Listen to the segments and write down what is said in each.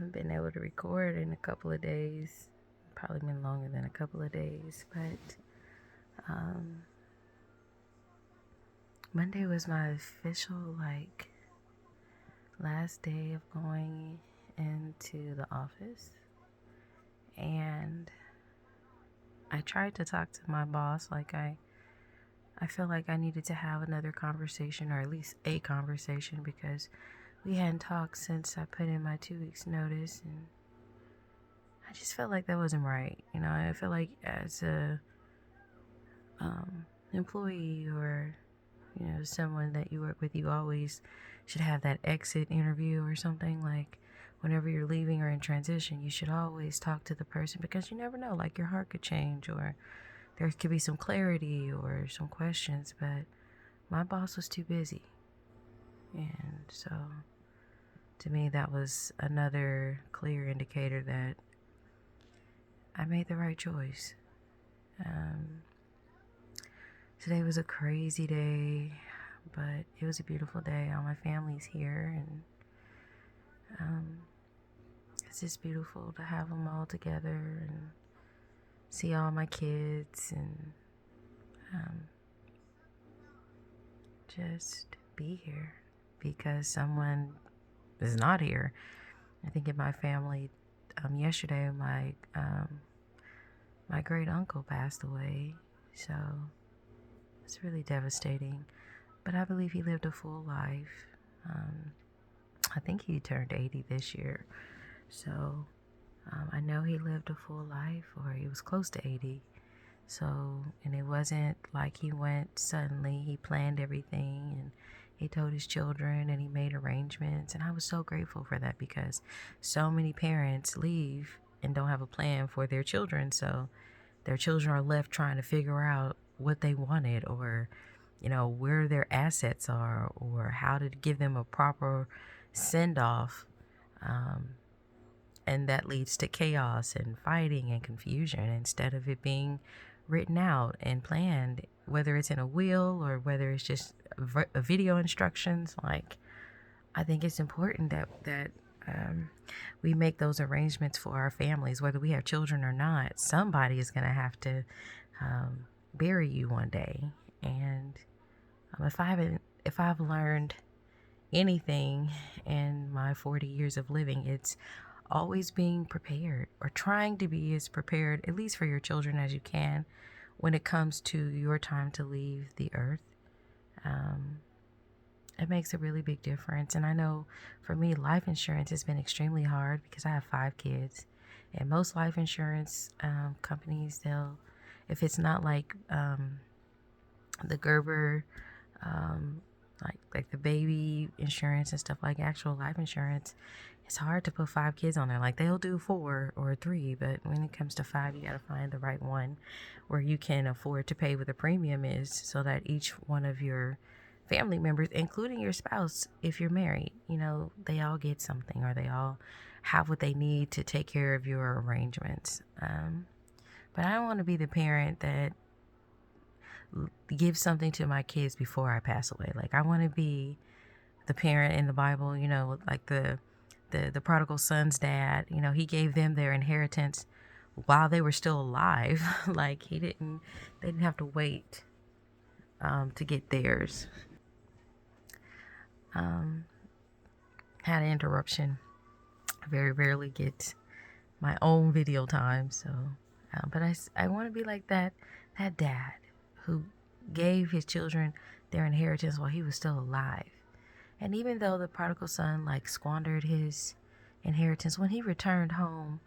haven't been able to record in a couple of days. Probably been longer than a couple of days, but Monday was my official last day of going into the office, and I tried to talk to my boss. I feel like I needed to have another conversation, or at least a conversation, because we hadn't talked since I put in my 2 weeks notice, and I just felt like that wasn't right. I feel like as a employee, or someone that you work with, you always should have that exit interview or something. Like whenever you're leaving or in transition, you should always talk to the person, because you never know, like your heart could change, or there could be some clarity or some questions. But my boss was too busy, and so to me that was another clear indicator that I made the right choice. Today was a crazy day, but it was a beautiful day. All my family's here, and it's just beautiful to have them all together and see all my kids, and just be here, because someone is not here. I think in my family, yesterday my great uncle passed away, so it's really devastating. But I believe he lived a full life. I think he turned 80 this year, so I know he lived a full life, or he was close to 80. So, and it wasn't like he went suddenly. He planned everything, and he told his children, and he made arrangements. And I was so grateful for that, because so many parents leave and don't have a plan for their children. So their children are left trying to figure out what they wanted, or where their assets are, or how to give them a proper send off. And that leads to chaos and fighting and confusion, instead of it being written out and planned, whether it's in a will or whether it's just a video instructions. Like, I think it's important that we make those arrangements for our families, whether we have children or not. Somebody is going to have to bury you one day. And if I've learned anything in my 40 years of living, it's always being prepared, or trying to be as prepared, at least for your children, as you can when it comes to your time to leave the earth. It makes a really big difference. And I know for me, life insurance has been extremely hard, because I have 5 kids, and most life insurance companies, if it's not like the Gerber, like the baby insurance and stuff, like actual life insurance, it's hard to put 5 kids on there. Like, they'll do 4 or 3, but when it comes to 5, you got to find the right one where you can afford to pay what the premium is, so that each one of your family members, including your spouse, if you're married, they all get something, or they all have what they need to take care of your arrangements. But I don't want to be the parent that gives something to my kids before I pass away. Like, I want to be the parent in the Bible, like the prodigal son's dad. He gave them their inheritance while they were still alive. Like, they didn't have to wait to get theirs. Had an interruption. I very rarely get my own video time, so but I want to be like that dad who gave his children their inheritance while he was still alive. And even though the prodigal son squandered his inheritance, when he returned home,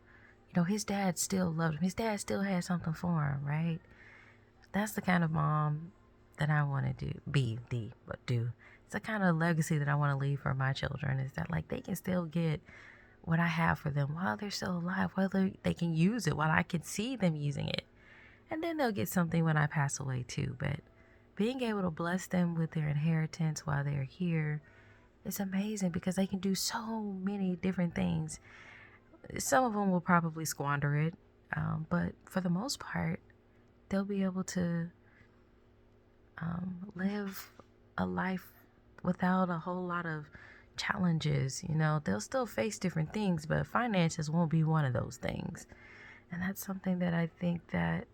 his dad still loved him. His dad still had something for him, right? That's the kind of mom that I want to do. It's the kind of legacy that I want to leave for my children, is that they can still get what I have for them while they're still alive, whether they can use it while I can see them using it. And then they'll get something when I pass away too. But being able to bless them with their inheritance while they're here is amazing, because they can do so many different things. Some of them will probably squander it, but for the most part, they'll be able to live a life without a whole lot of challenges. You know, they'll still face different things, but finances won't be one of those things. And that's something that I think that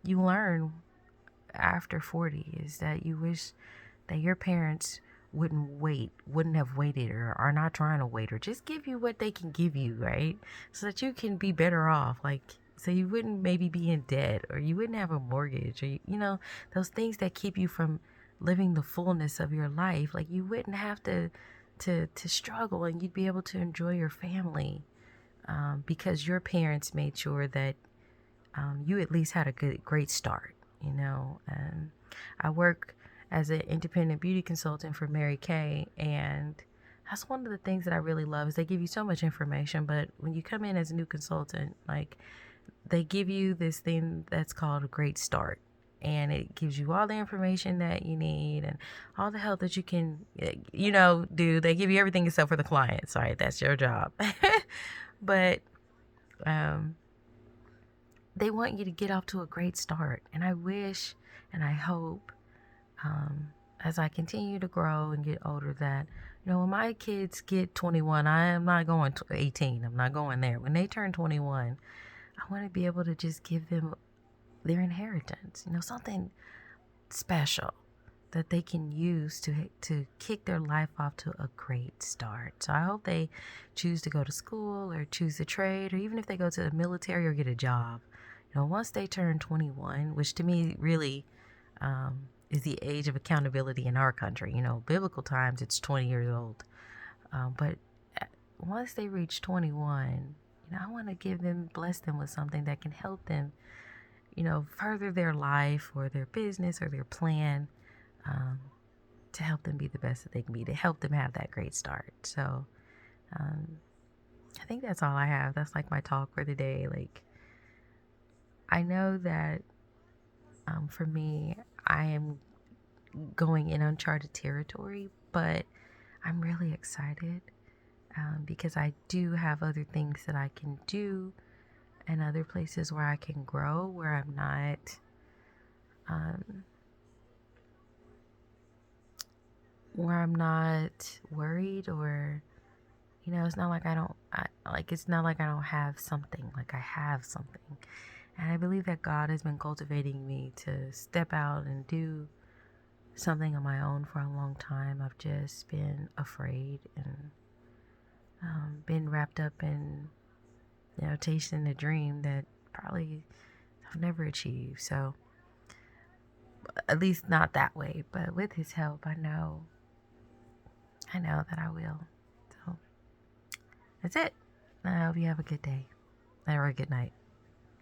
you learn after 40, is that you wish that your parents wouldn't have waited, or are not trying to wait, or just give you what they can give you, right? So that you can be better off. Like, so you wouldn't maybe be in debt, or you wouldn't have a mortgage, or, those things that keep you from living the fullness of your life. Like, you wouldn't have to struggle, and you'd be able to enjoy your family, because your parents made sure that you at least had a great start, I work as an independent beauty consultant for Mary Kay, and that's one of the things that I really love, is they give you so much information, but when you come in as a new consultant, like, they give you this thing that's called a great start, and it gives you all the information that you need and all the help that you can, do. They give you everything except for the clients, right? That's your job. But they want you to get off to a great start. And I wish and I hope, as I continue to grow and get older, that, when my kids get 21, I am not going to 18. I'm not going there. When they turn 21, I want to be able to just give them their inheritance, something special that they can use to kick their life off to a great start. So I hope they choose to go to school, or choose a trade, or even if they go to the military or get a job. Once they turn 21, which to me really is the age of accountability in our country. Biblical times, it's 20 years old. But once they reach 21, I want to bless them with something that can help them, further their life or their business or their plan, to help them be the best that they can be, to help them have that great start. So I think that's all I have. That's like my talk for the day. Like, I know that for me, I am going in uncharted territory, but I'm really excited because I do have other things that I can do, and other places where I can grow, where I'm not worried, or it's not like it's not like I don't have something. Like, I have something. And I believe that God has been cultivating me to step out and do something on my own for a long time. I've just been afraid and been wrapped up in, chasing a dream that probably I've never achieved. So, at least not that way. But with His help, I know that I will. So, that's it. I hope you have a good day or a good night.